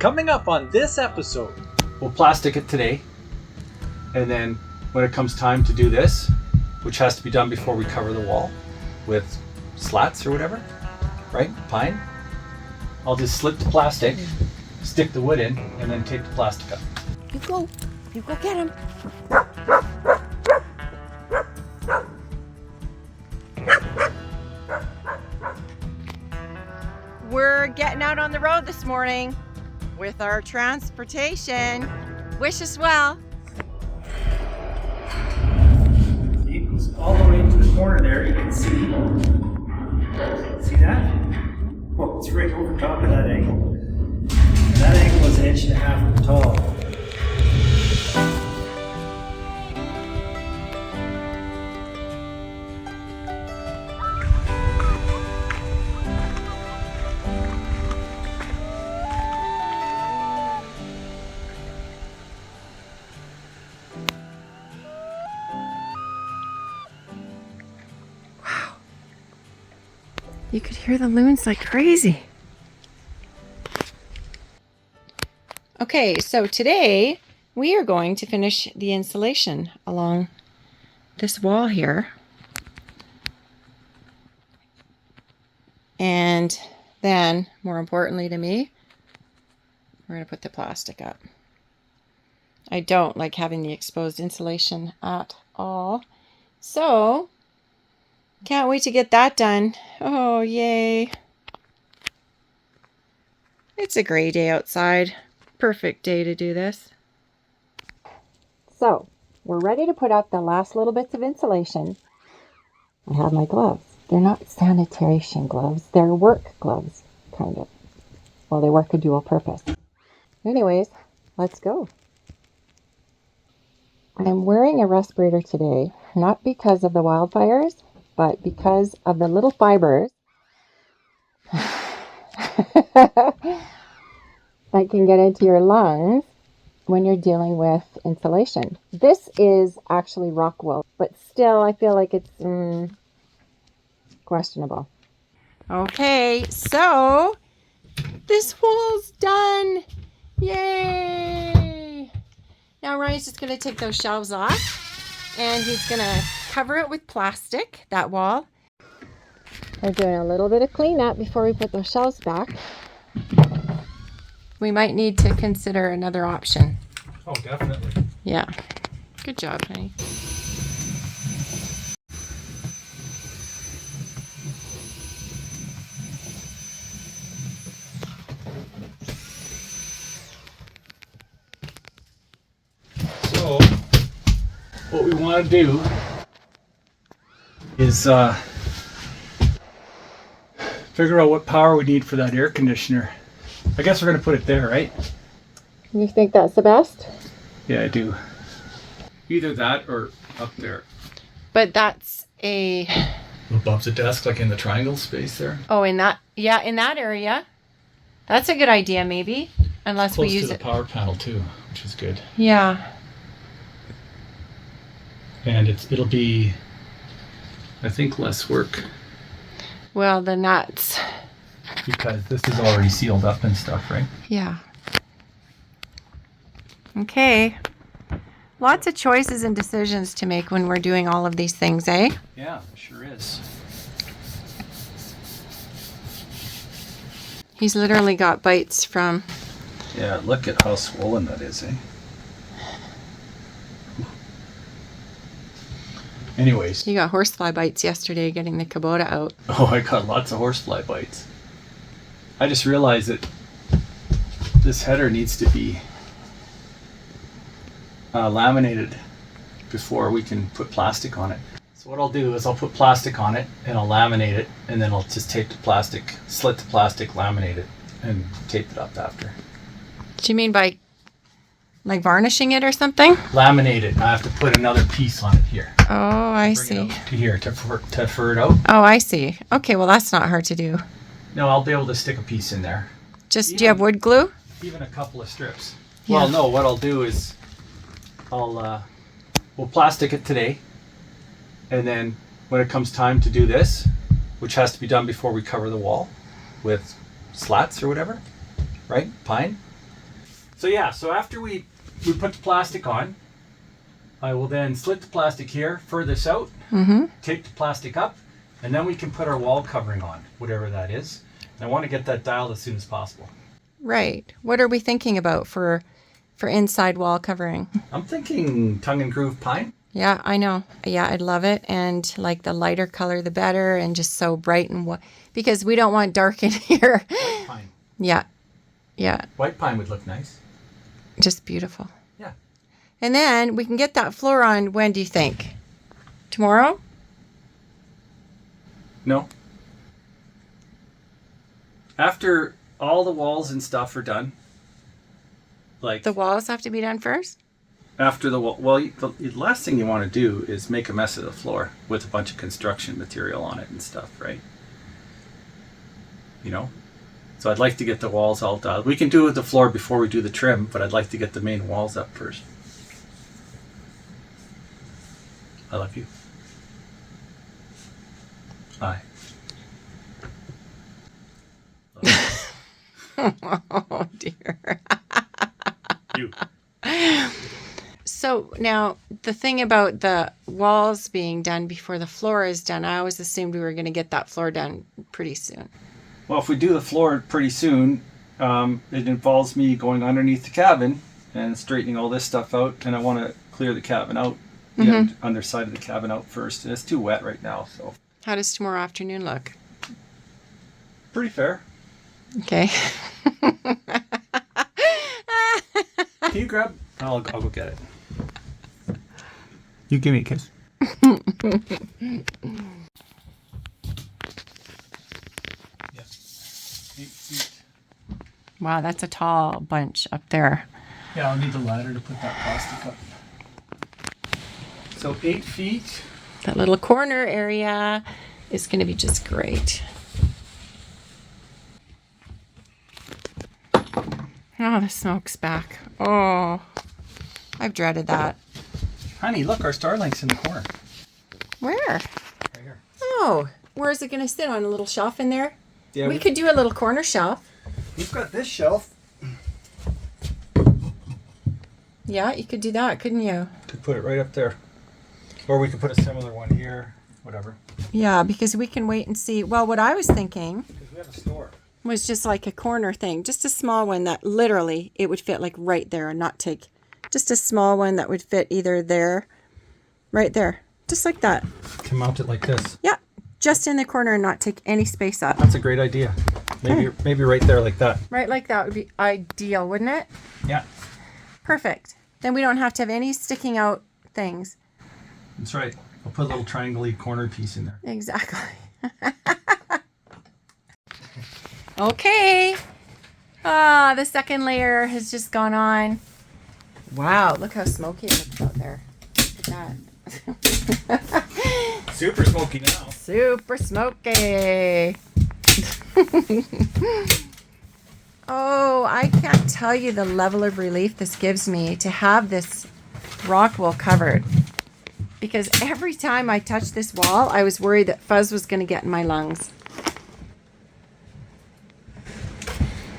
Coming up on this episode, we'll plastic it today, and then when it comes time to do this, which has to be done before we cover the wall with slats or whatever, right? Pine. I'll just slip the plastic, stick the wood in, and then tape the plastic up. You go get him. We're getting out on the road this morning with our transportation. Wish us well. it goes all the way to the corner there. You can see. See that? Oh, it's right over top of that angle. And that angle is 1.5 inches tall. You could hear the loons like crazy. Okay, so today we are going to finish the insulation along this wall here. And then, more importantly to me, we're going to put the plastic up. I don't like having the exposed insulation at all. So, can't wait to get that done. Oh, yay. It's a gray day outside. Perfect day to do this. So, we're ready to put out the last little bits of insulation. I have my gloves. They're not sanitation gloves. They're work gloves, kind of. Well, they work a dual purpose. Anyways, let's go. I'm wearing a respirator today, not because of the wildfires, but because of the little fibers that can get into your lungs when you're dealing with insulation. This is actually rock wool, but still I feel like it's questionable. Okay, so this wall's done. Yay! Now Ryan's just going to take those shelves off and he's going to cover it with plastic, that wall. We're doing a little bit of cleanup before we put those shelves back. We might need to consider another option. Oh, definitely. Yeah. Good job, honey. So, what we want to do is figure out what power we need for that air conditioner. I guess we're going to put it there, right? You think that's the best? Yeah, I do. Either that or up there. But that's a... Above the desk, like in the triangle space there. Oh, in that... Yeah, in that area. That's a good idea, maybe. Unless Close we use to the it. power panel too, which is good. Yeah. And it'll be, I think, less work. Well, then that's... Because this is already sealed up and stuff, right? Yeah. Okay. Lots of choices and decisions to make when we're doing all of these things, eh? Yeah, sure is. He's literally got bites from... Yeah, look at how swollen that is, eh? Anyways. You got horsefly bites yesterday getting the Kubota out. Oh, I got lots of horsefly bites. I just realized that this header needs to be laminated before we can put plastic on it. So what I'll do is I'll put plastic on it and I'll laminate it, and then I'll just tape the plastic, slit the plastic, laminate it, and tape it up after. Do you mean by like varnishing it or something? Laminate it. I have to put another piece on it here. Oh, I Bring see. it out to here to fur it out. Oh, I see. Okay, well that's not hard to do. No, I'll be able to stick a piece in there. Just, do you have wood glue? Even a couple of strips. Yeah. Well, no, what I'll do is we'll plastic it today, and then when it comes time to do this, which has to be done before we cover the wall with slats or whatever, right? Pine. So yeah, so after we put the plastic on, I will then slit the plastic here, furthest out, tape the plastic up, and then we can put our wall covering on, whatever that is. And I want to get that dialed as soon as possible. Right. What are we thinking about for inside wall covering? I'm thinking tongue and groove pine. Yeah, I know. Yeah, I'd love it. And like the lighter color, the better. And just so bright and because we don't want dark in here. White pine. Yeah. Yeah. White pine would look nice. Just beautiful. Yeah. And then we can get that floor on, when do you think? Tomorrow? No. After all the walls and stuff are done, like The walls have to be done first? after the wall, well, the last thing you want to do is make a mess of the floor with a bunch of construction material on it and stuff, right? You know? So I'd like to get the walls all done. We can do the floor before we do the trim, but I'd like to get the main walls up first. I love you. Aye. Oh, dear. You. So now the thing about the walls being done before the floor is done, I always assumed we were going to get that floor done pretty soon. Well, if we do the floor pretty soon, it involves me going underneath the cabin and straightening all this stuff out, and I want to clear the cabin out, the underside of the cabin out first. And it's too wet right now, so. How does tomorrow afternoon look? Pretty fair. Okay. Can you grab? I'll go get it. You give me a kiss. Yeah. 8 feet. Wow, that's a tall bunch up there. Yeah, I'll need the ladder to put that plastic up. So 8 feet. That little corner area is going to be just great. Oh, the smoke's back. Oh, I've dreaded that. Honey, look, our Starlink's in the corner. Where? Right here. Oh, where is it going to sit? On a little shelf in there? Yeah, We could do a little corner shelf. we've got this shelf. Yeah, you could do that, couldn't you? Could put it right up there. Or we could put a similar one here, whatever. Yeah, because we can wait and see. Well, what I was thinking Because we have a store. was just like a corner thing, just a small one that literally it would fit like right there and not take, just a small one that would fit either there, right there, just like that. Can mount it like this. Yeah, just in the corner and not take any space up. That's a great idea. Maybe right there like that. Right like that would be ideal, wouldn't it? Yeah, Perfect. Then we don't have to have any sticking out things. that's right. I'll put a little triangle-y corner piece in there. Exactly. Okay. Ah, the second layer has just gone on. Wow, look how smoky it looks out there. Look at that. Super smoky now. Super smoky. Oh, I can't tell you the level of relief this gives me to have this rock wool covered. Because every time I touched this wall, I was worried that fuzz was going to get in my lungs.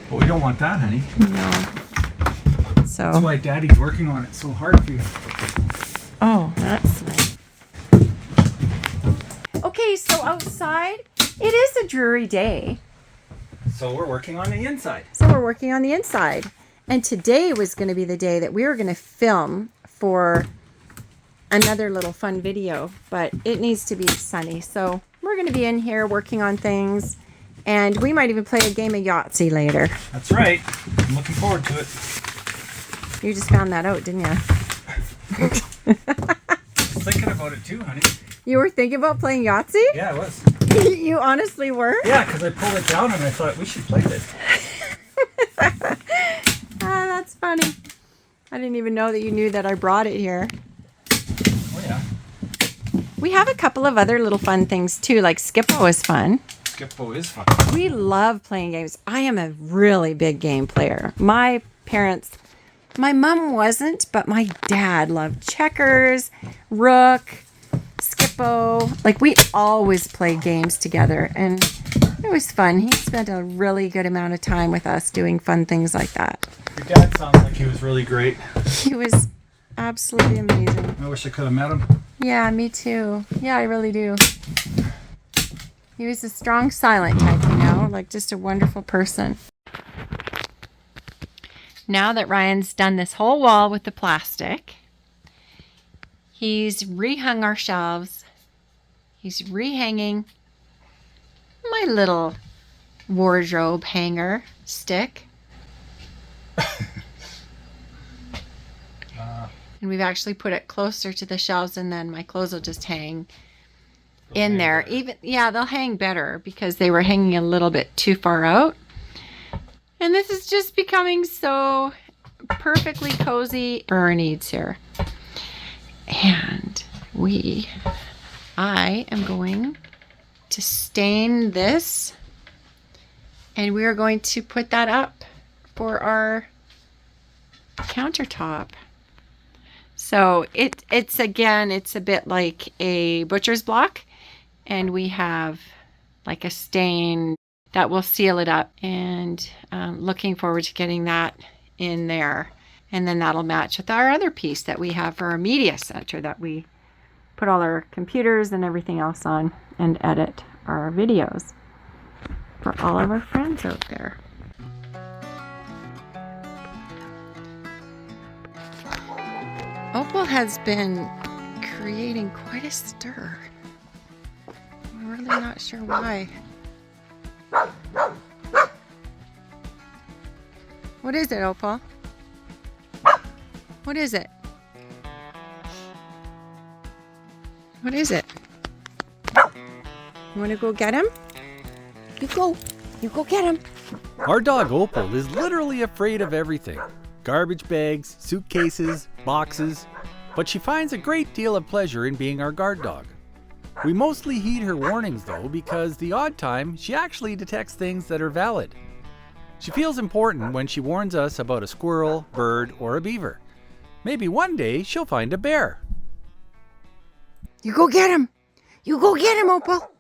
But we don't want that, honey. No. That's So, why Daddy's working on it so hard for you. oh, that's nice. Okay, so outside, it is a dreary day. So we're working on the inside. So we're working on the inside. And today was going to be the day that we were going to film for another little fun video, but it needs to be sunny. So we're going to be in here working on things, and we might even play a game of Yahtzee later. That's right. I'm looking forward to it. You just found that out, didn't you? I was thinking about it too, honey. You were thinking about playing Yahtzee? Yeah, I was. You honestly were? Yeah, because I pulled it down and I thought we should play this. Ah, that's funny. I didn't even know that you knew that I brought it here. Oh yeah. We have a couple of other little fun things too, like Skippo is fun. Skippo is fun. We love playing games. I am a really big game player. My parents, my mom wasn't, but my dad loved checkers, rook, Skippo. Like we always played games together. And It was fun. He spent a really good amount of time with us doing fun things like that. Your dad sounds like he was really great. He was absolutely amazing. I wish I could have met him. Yeah, me too. Yeah, I really do. He was a strong, silent type, you know, like just a wonderful person. Now that Ryan's done this whole wall with the plastic, he's rehung our shelves. He's rehanging my little wardrobe hanger stick. And we've actually put it closer to the shelves, and then my clothes will just hang in there. They'll hang better because they were hanging a little bit too far out. And this is just becoming so perfectly cozy for our needs here. And I am going to stain this, and we are going to put that up for our countertop. So it's a bit like a butcher's block, and we have like a stain that will seal it up, and looking forward to getting that in there. And then that'll match with our other piece that we have for our media center that we put all our computers and everything else on and edit our videos for all of our friends out there. Opal has been creating quite a stir. I'm really not sure why. What is it, Opal? What is it? What is it? You want to go get him? You go get him. Our dog Opal is literally afraid of everything. Garbage bags, suitcases, boxes, but she finds a great deal of pleasure in being our guard dog. We mostly heed her warnings though, because the odd time she actually detects things that are valid. She feels important when she warns us about a squirrel, bird, or a beaver. Maybe one day she'll find a bear. You go get him. You go get him, Opal.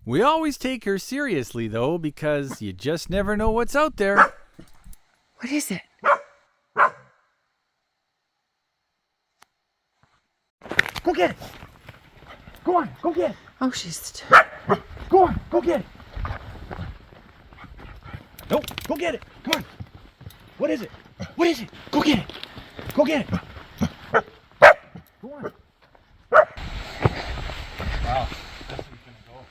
We always take her seriously though, because you just never know what's out there. What is it? Go get it. Go on, go get it. Oh, she's... Go on, go get it. No, go get it. Come on. What is it? What is it? Go get it. Go get it. Go on. Wow, this one's gonna go.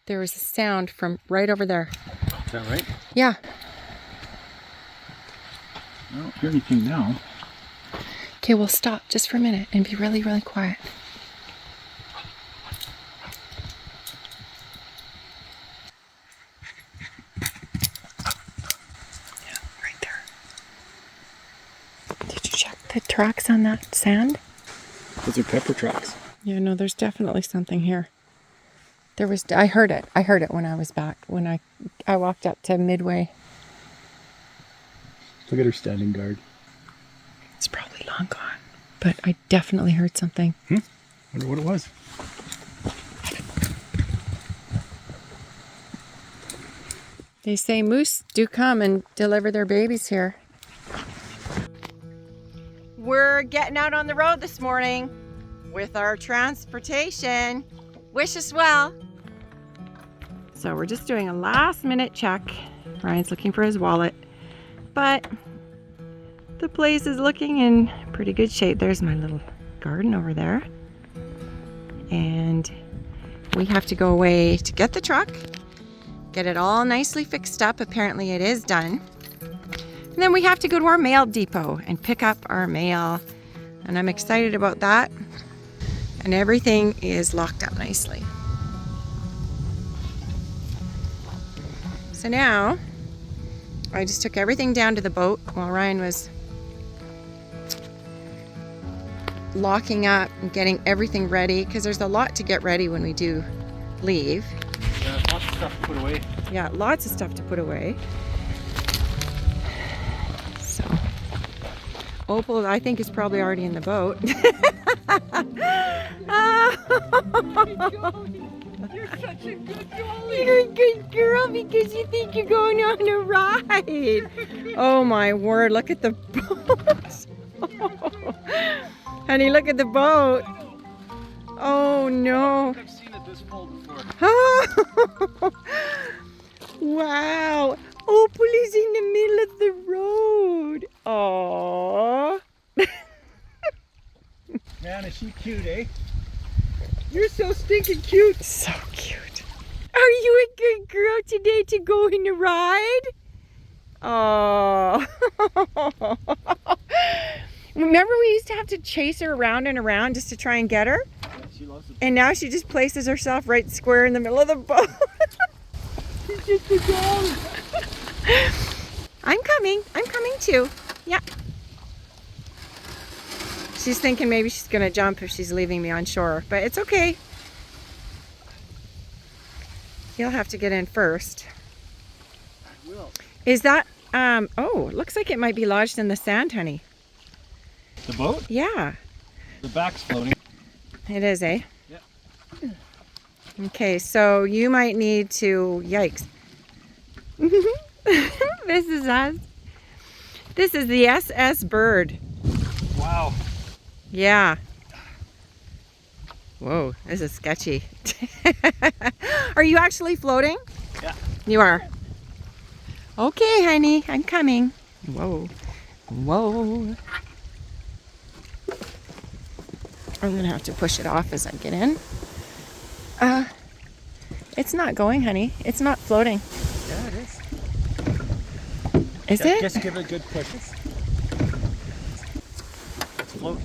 There was a sound from right over there. Is that right? Yeah. I don't hear anything now. Okay, we'll stop just for a minute and be really, really quiet. Yeah, right there. Did you check the tracks on that sand? Those are pepper tracks. Yeah, no, there's definitely something here. I heard it. I heard it when I was back, when I walked up to Midway. Look at her standing guard. It's probably long gone, but I definitely heard something. Wonder what it was. They say moose do come and deliver their babies here. We're getting out on the road this morning with our transportation. Wish us well. So we're just doing a last minute check. Ryan's looking for his wallet, but the place is looking in pretty good shape. There's my little garden over there. And we have to go away to get the truck, get it all nicely fixed up. Apparently it is done. And then we have to go to our mail depot and pick up our mail. And I'm excited about that. And everything is locked up nicely. So now, I just took everything down to the boat while Ryan was locking up and getting everything ready, because there's a lot to get ready when we do leave. Yeah, lots of stuff to put away. Yeah, lots of stuff to put away. So, Opal, I think, is probably already in the boat. You're such a good girl. You're a good girl because you think you're going on a ride. Oh my word, look at the boat. Honey, look at the boat. Oh no. I've seen it this full before. Wow. Opal is in the middle of the road. Aww. Man, is she cute, eh? You're so stinking cute. So cute. Are you a good girl today to go in a ride? Oh. Remember we used to have to chase her around and around just to try and get her? Yeah, she loves it. And now she just places herself right square in the middle of the boat. She's just a dog. I'm coming too. Yeah. She's thinking maybe she's gonna jump if she's leaving me on shore, but it's okay. You'll have to get in first. I will. Is that, oh, it looks like it might be lodged in the sand, honey. The boat? Yeah, The back's floating. it is, eh? Yeah. Okay, so you might need to, yikes. This is us. This is the SS Bird. Wow. Yeah. Whoa, this is sketchy. Are you actually floating? Yeah. You are. Okay, honey, I'm coming. Whoa. Whoa. I'm gonna have to push it off as I get in. It's not going, honey. It's not floating. Yeah, it is. Is Yeah, it? just give it a good push. It's floating.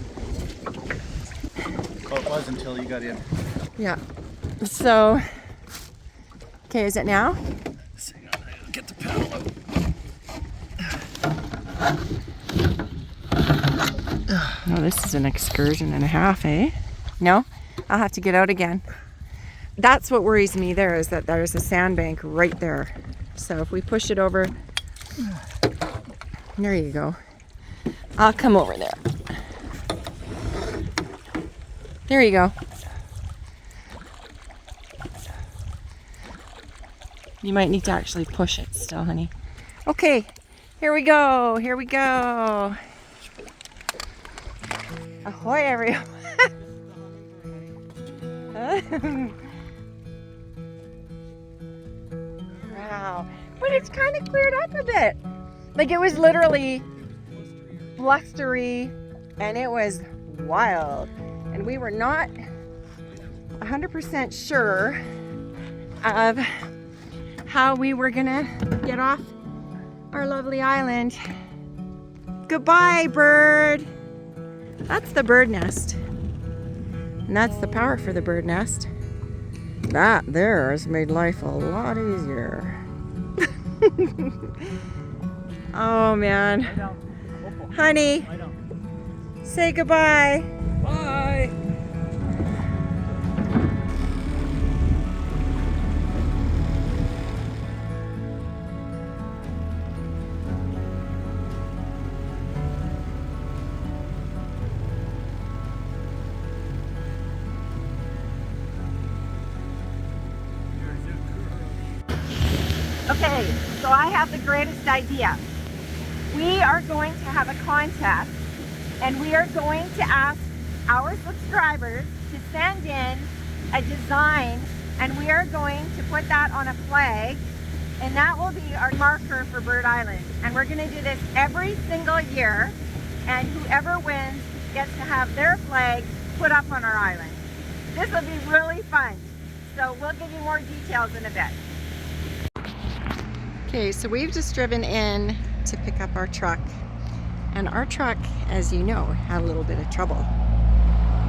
Well, it was until you got in. Yeah. So, okay, is it now? Hang on, I'll get the paddle out. No, this is an excursion and a half, eh? No? I'll have to get out again. That's what worries me there, is that there's a sandbank right there. So if we push it over, there you go. I'll come over there. There you go. You might need to actually push it still, honey. Okay, here we go. Here we go. Ahoy, everyone. Wow. But it's kind of cleared up a bit. Like, it was literally blustery and it was wild. And we were not 100% sure of how we were gonna get off our lovely island. Goodbye, bird. That's the bird nest. And that's the power for the bird nest. That there has made life a lot easier. Oh man. Lie down. Opal, Honey, lie down. say goodbye. Bye. Okay, so I have the greatest idea. We are going to have a contest and we are going to ask our subscribers to send in a design, and we are going to put that on a flag, and that will be our marker for Bird Island. And we're going to do this every single year, and whoever wins gets to have their flag put up on our island. This will be really fun. So we'll give you more details in a bit. Okay, so we've just driven in to pick up our truck, and our truck, as you know, had a little bit of trouble.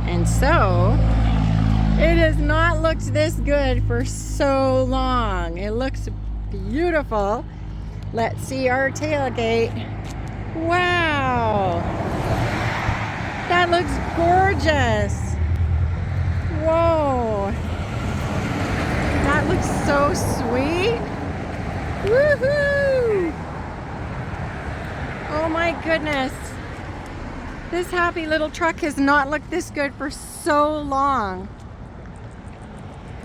And so it has not looked this good for so long. It looks beautiful. Let's see our tailgate. Wow, that looks gorgeous. Whoa, that That looks so sweet. Woohoo! Oh my goodness. This happy little truck has not looked this good for so long.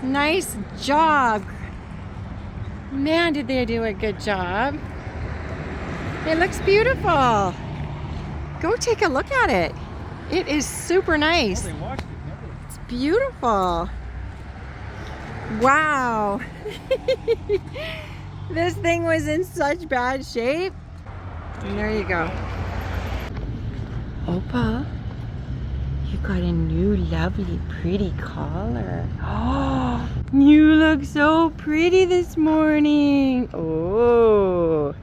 Nice job. Man, did they do a good job. It looks beautiful. Go take a look at it. It is super nice. It's beautiful. Wow. This thing was in such bad shape. And there you go. Opal, you got a new lovely pretty collar. Oh, you look so pretty this morning. Oh,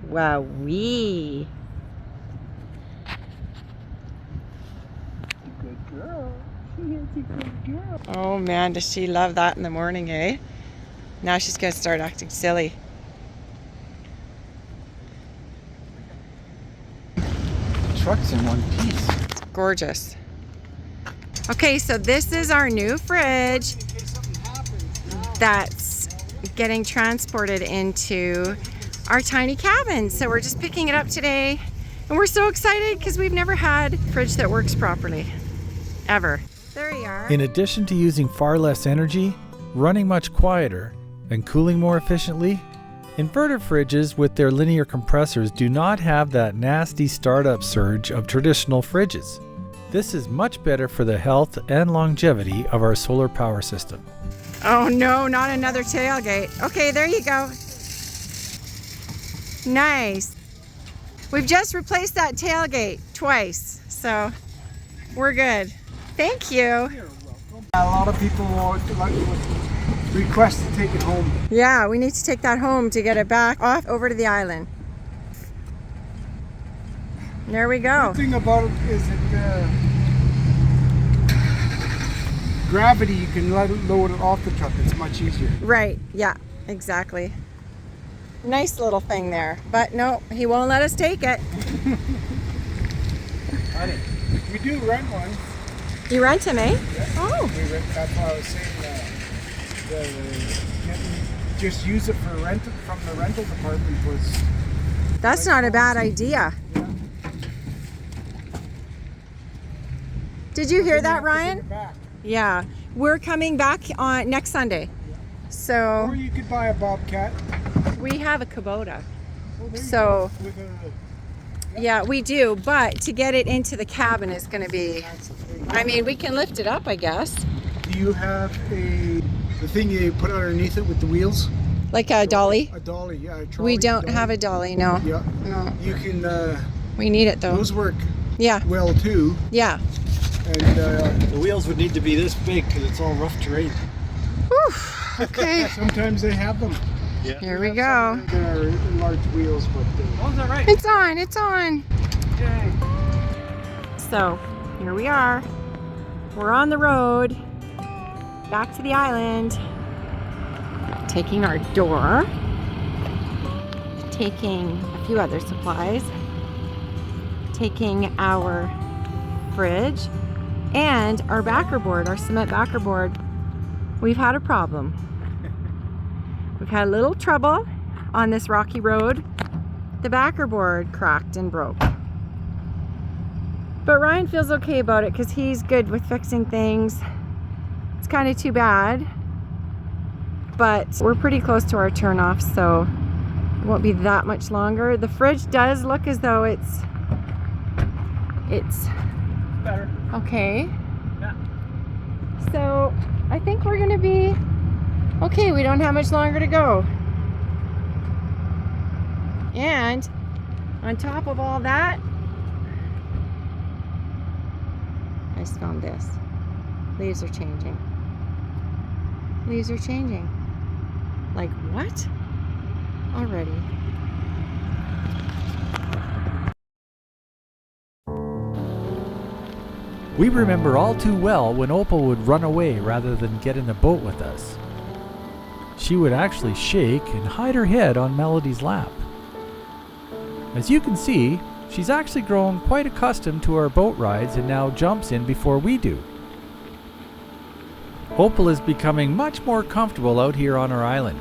wowee. Good girl. She is a good girl. Oh man, does she love that in the morning, eh? Now she's gonna start acting silly. Truck's in one piece. It's gorgeous. Okay, so this is our new fridge that's getting transported into our tiny cabin. So we're just picking it up today. And we're so excited because we've never had a fridge that works properly. Ever. There you are. In addition to using far less energy, running much quieter, and cooling more efficiently, inverter fridges with their linear compressors do not have that nasty startup surge of traditional fridges. This is much better for the health and longevity of our solar power system. Oh no, not another tailgate. Okay, there you go. Nice. We've just replaced that tailgate twice, so we're good. Thank you. You're welcome. A lot of people would request to take it home. Yeah, we need to take that home to get it back off over to the island. There we go. The thing about it is that gravity, you can load it off the truck. It's much easier. Right, yeah, exactly. Nice little thing there, but no, he won't let us take it. Honey, we do rent one. You rent him, eh? Yeah. Oh. We rent, that's why I was saying just use it for rental from the rental department was. That's not a bad idea. Yeah. Did you hear that, Then you have to bring Ryan? it back. Yeah, we're coming back on next Sunday. So Or you could buy a Bobcat. we have a Kubota. Oh, there you So go. With yeah, we do, but to get it into the cabin is going to be, that's the thing. I mean, we can lift it up, I guess. Do you have the thing you put underneath it with the wheels? Like a dolly. A dolly, yeah. A We trolley don't dolly. have a dolly, no. Yeah. No. You can. We need it though. Those work Yeah, well too, yeah. and The wheels would need to be this big because it's all rough terrain. Whew. Okay, sometimes they have them. Yeah. here we Have go. some that are large wheels, but Oh, is that right? It's on, it's on. yay. So, here we are. We're on the road, back to the island, taking our door, taking a few other supplies, taking our fridge, and our backer board, our cement backer board. We've had a problem. We've had a little trouble on this rocky road. The backer board cracked and broke. But Ryan feels okay about it because he's good with fixing things. It's kind of too bad, but we're pretty close to our turn off, so it won't be that much longer. The fridge does look as though it's Better. okay. Yeah. So I think we're gonna be okay. We don't have much longer to go. And on top of all that, I just found this. Leaves are changing. Leaves are changing. Like what? Already. We remember all too well when Opal would run away rather than get in the boat with us. She would actually shake and hide her head on Melody's lap. As you can see, she's actually grown quite accustomed to our boat rides and now jumps in before we do. Opal is becoming much more comfortable out here on our island.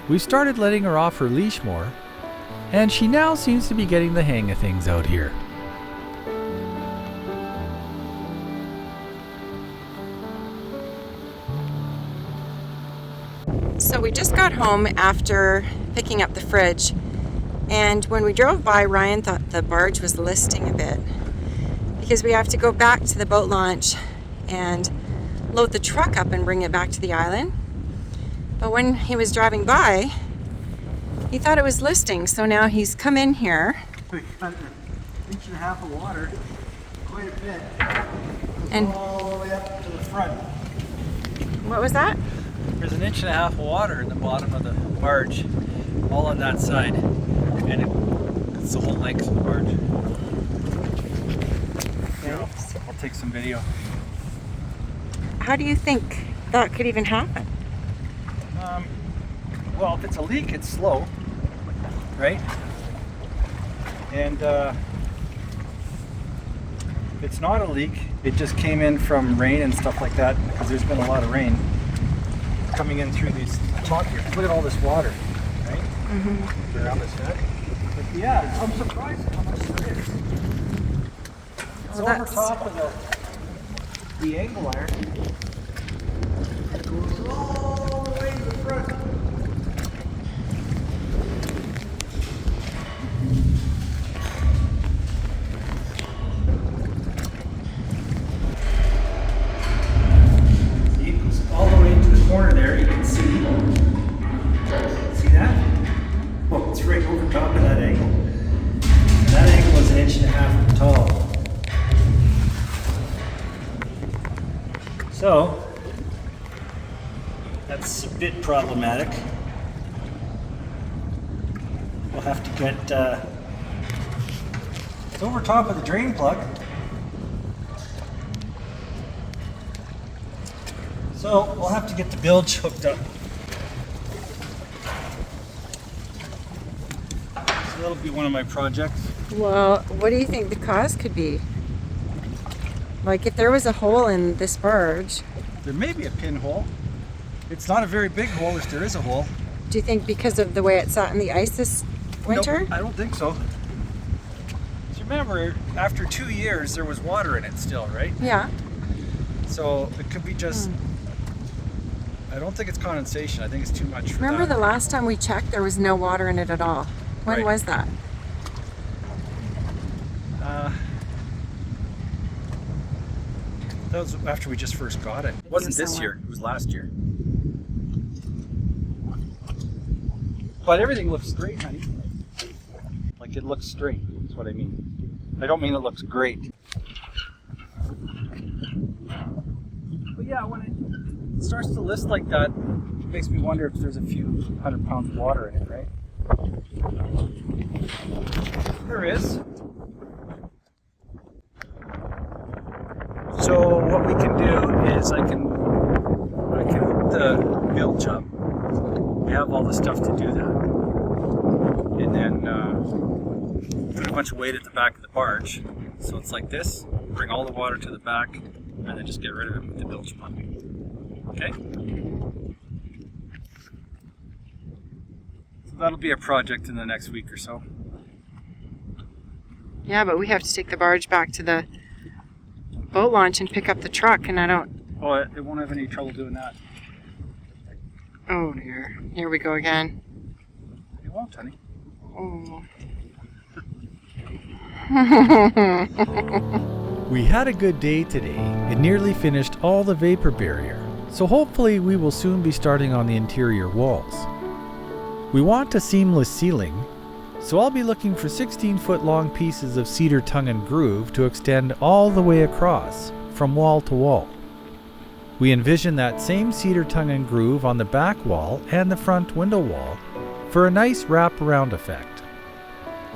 We started letting her off her leash more, and she now seems to be getting the hang of things out here. So we just got home after picking up the fridge, and when we drove by, Ryan thought the barge was listing a bit because we have to go back to the boat launch and load the truck up and bring it back to the island. But when he was driving by, he thought it was listing, so now he's come in here. We got an inch and a half of water, quite a bit, And all the way up to the front. what was that? There's an inch and a half of water in the bottom of the barge, all on that side, and it's the whole length of the barge. Here, I'll take some video. How do you think that could even happen? Well, if it's a leak, it's slow, right? And if it's not a leak, it just came in from rain and stuff like that, because there's been a lot of rain coming in through these top here. Look at all this water, right? Mm-hmm. Around this head. But yeah, I'm surprised at how much there is. It's Well, over top of the angle iron. It goes all the way to the front. See, it goes all the way into the corner there. You can see. See that? Oh, it's right over top of that angle. And that angle is an inch and a half tall. So, that's a bit problematic. We'll have to get, it's over top of the drain plug. So, we'll have to get the bilge hooked up. So that'll be one of my projects. Well, what do you think the cause could be? Like if there was a hole in this barge, There may be a pinhole. It's not a very big hole if there is a hole. do you think because of the way it sat in the ice this winter? Nope, I don't think so. 'Cause remember, after 2 years, there was water in it still, right? Yeah. So it could be just. I don't think it's condensation. I think it's too much for Remember that. the last time we checked, there was no water in it at all. When Right. was that? That was after we just first got it. It wasn't this Somewhere. year. It was last year. But everything looks straight, honey. Like it looks straight. That's what I mean. I don't mean it looks great. But yeah, when it starts to list like that, it makes me wonder if there's a few 100 pounds of water in it, right? There is. So what we can do is I can hook the bilge up. We have all the stuff to do that. And then put a bunch of weight at the back of the barge. So it's like this, bring all the water to the back, and then just get rid of it with the bilge pump. Okay? So that'll be a project in the next week or so. Yeah, but we have to take the barge back to the boat launch and pick up the truck, and I don't. Oh, it won't have any trouble doing that. Oh dear. Here we go again. It won't, honey. Oh. We had a good day today and nearly finished all the vapor barrier, so hopefully we will soon be starting on the interior walls. We want a seamless ceiling, so I'll be looking for 16-foot long pieces of cedar tongue and groove to extend all the way across, from wall to wall. We envision that same cedar tongue and groove on the back wall and the front window wall for a nice wraparound effect.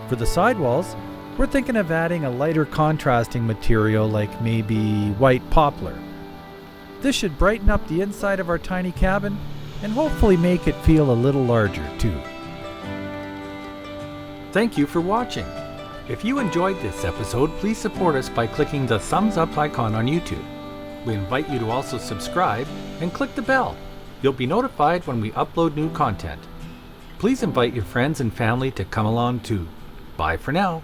For the side walls, we're thinking of adding a lighter contrasting material like maybe white poplar. This should brighten up the inside of our tiny cabin and hopefully make it feel a little larger too. Thank you for watching. If you enjoyed this episode, please support us by clicking the thumbs up icon on YouTube. We invite you to also subscribe and click the bell. You'll be notified when we upload new content. Please invite your friends and family to come along too. Bye for now.